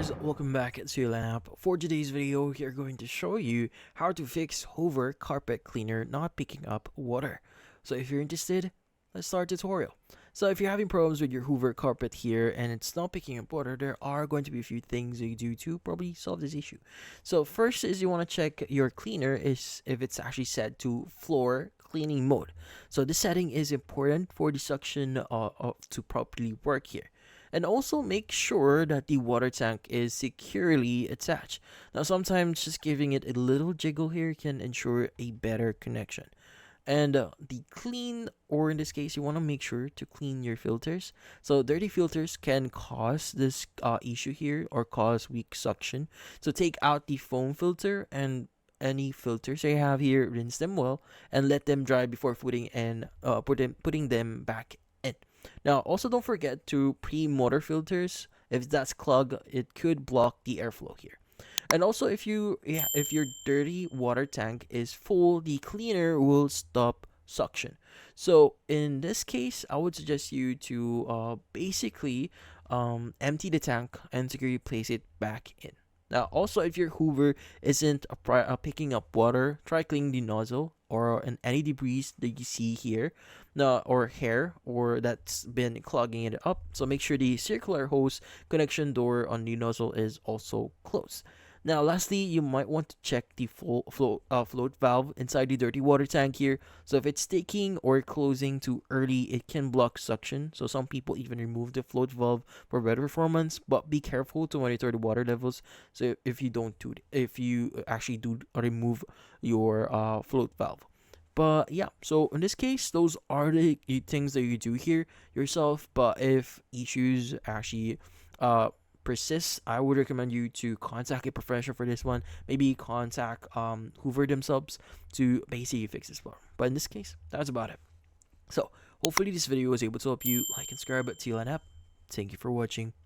guys, welcome back to App. For today's video, we are going to show you how to fix Hoover carpet cleaner not picking up water. So if you're interested, let's start the tutorial. So if you're having problems with your Hoover carpet here and it's not picking up water, there are going to be a few things you do to probably solve this issue. So first is you want to check your cleaner is if it's actually set to floor cleaning mode. So this setting is important for the suction to properly work here. And also make sure that the water tank is securely attached. Now sometimes just giving it a little jiggle here can ensure a better connection. And the clean, or in this case, you want to make sure to clean your filters. So dirty filters can cause this issue here or cause weak suction. So take out the foam filter and any filters you have here, rinse them well, and let them dry before putting them back in. Now, also don't forget to pre-motor filters. If that's clogged, it could block the airflow here. And also, if your dirty water tank is full, the cleaner will stop suction. So in this case, I would suggest you to basically empty the tank and securely place it back in. Now, also, if your Hoover isn't picking up water, try cleaning the nozzle or any debris that you see here, or hair, or that's been clogging it up. So make sure the circular hose connection door on the nozzle is also closed. Now, lastly, you might want to check the float valve inside the dirty water tank here. So if it's sticking or closing too early, it can block suction. So some people even remove the float valve for better performance. But be careful to monitor the water levels. So if you actually do remove your float valve. But yeah, so in this case, those are the things that you do here yourself. But if issues actually persist, I would recommend you to contact a professional for this one. Maybe contact Hoover themselves to basically fix this problem. But in this case, that's about it. So hopefully this video was able to help you. Like and subscribe to TLN app. Thank you for watching.